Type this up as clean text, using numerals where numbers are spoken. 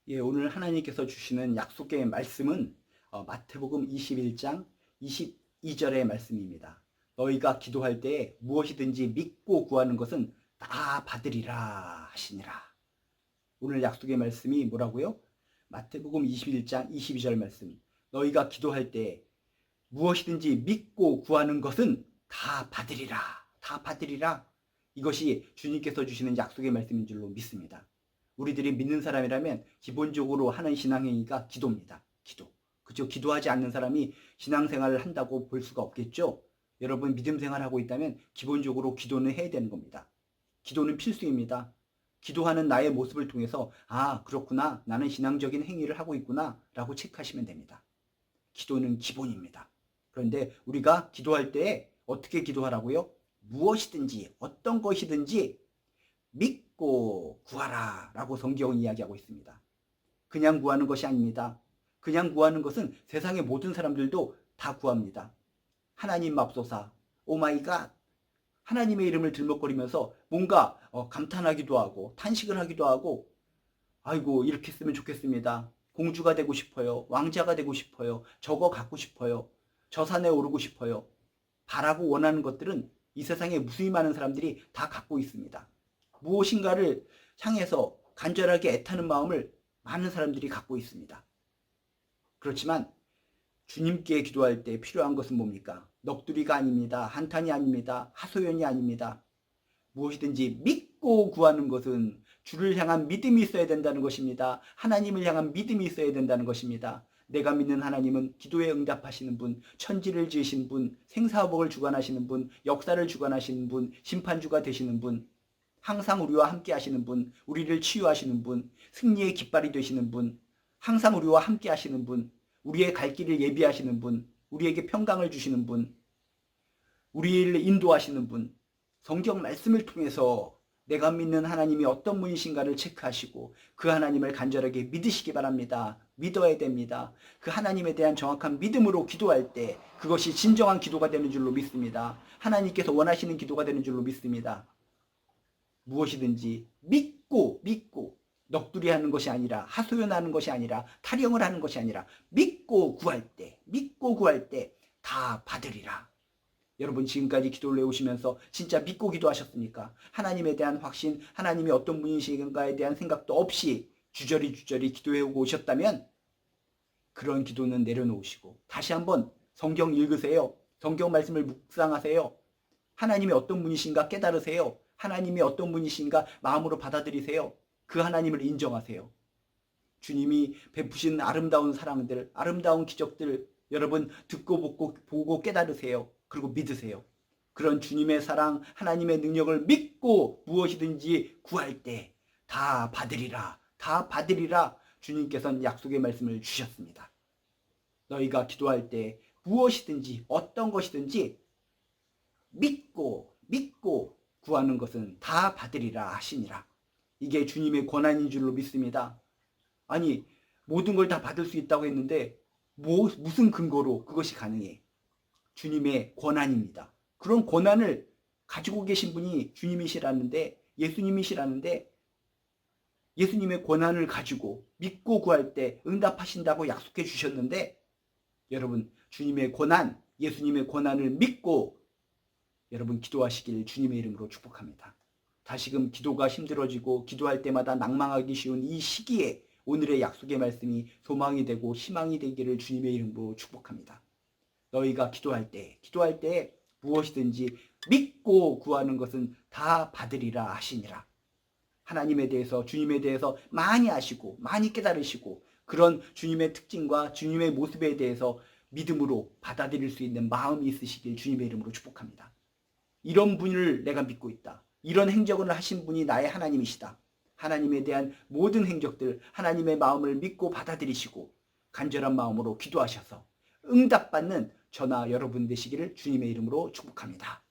예, 오늘 하나님께서 주시는 약속의 말씀은 마태복음 21장 22절의 말씀입니다. 너희가 기도할 때 무엇이든지 믿고 구하는 것은 다 받으리라 하시니라. 오늘 약속의 말씀이 뭐라고요? 마태복음 21장 22절 말씀. 너희가 기도할 때 무엇이든지 믿고 구하는 것은 다 받으리라. 다 받으리라. 이것이 주님께서 주시는 약속의 말씀인 줄로 믿습니다. 우리들이 믿는 사람이라면 기본적으로 하는 신앙행위가 기도입니다. 기도. 그죠? 기도하지 않는 사람이 신앙생활을 한다고 볼 수가 없겠죠? 여러분 믿음 생활하고 있다면 기본적으로 기도는 해야 되는 겁니다. 기도는 필수입니다. 기도하는 나의 모습을 통해서 아, 그렇구나. 나는 신앙적인 행위를 하고 있구나. 라고 체크하시면 됩니다. 기도는 기본입니다. 그런데 우리가 기도할 때 어떻게 기도하라고요? 무엇이든지 어떤 것이든지 믿고 구하라 라고 성경은 이야기하고 있습니다. 그냥 구하는 것이 아닙니다. 그냥 구하는 것은 세상의 모든 사람들도 다 구합니다. 하나님 맙소사, 오마이갓, 하나님의 이름을 들먹거리면서 뭔가 감탄하기도 하고 탄식을 하기도 하고 아이고 이렇게 했으면 좋겠습니다. 공주가 되고 싶어요. 왕자가 되고 싶어요. 저거 갖고 싶어요. 저 산에 오르고 싶어요. 바라고 원하는 것들은 이 세상에 무수히 많은 사람들이 다 갖고 있습니다. 무엇인가를 향해서 간절하게 애타는 마음을 많은 사람들이 갖고 있습니다. 그렇지만 주님께 기도할 때 필요한 것은 뭡니까? 넋두리가 아닙니다. 한탄이 아닙니다. 하소연이 아닙니다. 무엇이든지 믿고 구하는 것은 주를 향한 믿음이 있어야 된다는 것입니다. 하나님을 향한 믿음이 있어야 된다는 것입니다. 내가 믿는 하나님은 기도에 응답하시는 분, 천지를 지으신 분, 생사복을 주관하시는 분, 역사를 주관하시는 분, 심판주가 되시는 분, 항상 우리와 함께 하시는 분, 우리를 치유하시는 분, 승리의 깃발이 되시는 분, 항상 우리와 함께 하시는 분, 우리의 갈 길을 예비하시는 분, 우리에게 평강을 주시는 분, 우리를 인도하시는 분, 성경 말씀을 통해서 내가 믿는 하나님이 어떤 분이신가를 체크하시고 그 하나님을 간절하게 믿으시기 바랍니다. 믿어야 됩니다. 그 하나님에 대한 정확한 믿음으로 기도할 때 그것이 진정한 기도가 되는 줄로 믿습니다. 하나님께서 원하시는 기도가 되는 줄로 믿습니다. 무엇이든지 믿고 넋두리 하는 것이 아니라 하소연하는 것이 아니라 타령을 하는 것이 아니라 믿고 구할 때 다 받으리라. 여러분 지금까지 기도를 해오시면서 진짜 믿고 기도하셨습니까? 하나님에 대한 확신, 하나님이 어떤 분이신가에 대한 생각도 없이 주저리 기도해오고 오셨다면 그런 기도는 내려놓으시고 다시 한번 성경 읽으세요. 성경 말씀을 묵상하세요. 하나님이 어떤 분이신가 깨달으세요. 하나님이 어떤 분이신가 마음으로 받아들이세요. 그 하나님을 인정하세요. 주님이 베푸신 아름다운 사랑들, 아름다운 기적들 여러분 듣고 보고 깨달으세요. 그리고 믿으세요. 그런 주님의 사랑, 하나님의 능력을 믿고 무엇이든지 구할 때 다 받으리라, 다 받으리라 주님께서는 약속의 말씀을 주셨습니다. 너희가 기도할 때 무엇이든지 어떤 것이든지 믿고 구하는 것은 다 받으리라 하시니라. 이게 주님의 권한인 줄로 믿습니다. 아니 모든 걸 다 받을 수 있다고 했는데 무슨 근거로 그것이 가능해? 주님의 권한입니다. 그런 권한을 가지고 계신 분이 주님이시라는데 예수님이시라는데 예수님의 권한을 가지고 믿고 구할 때 응답하신다고 약속해 주셨는데 여러분 주님의 권한, 예수님의 권한을 믿고 여러분 기도하시길 주님의 이름으로 축복합니다. 다시금 기도가 힘들어지고 기도할 때마다 낭망하기 쉬운 이 시기에 오늘의 약속의 말씀이 소망이 되고 희망이 되기를 주님의 이름으로 축복합니다. 너희가 기도할 때 무엇이든지 믿고 구하는 것은 다 받으리라 하시니라. 하나님에 대해서 주님에 대해서 많이 아시고 많이 깨달으시고 그런 주님의 특징과 주님의 모습에 대해서 믿음으로 받아들일 수 있는 마음이 있으시길 주님의 이름으로 축복합니다. 이런 분을 내가 믿고 있다. 이런 행적을 하신 분이 나의 하나님이시다. 하나님에 대한 모든 행적들 하나님의 마음을 믿고 받아들이시고 간절한 마음으로 기도하셔서 응답받는 저나 여러분 되시기를 주님의 이름으로 축복합니다.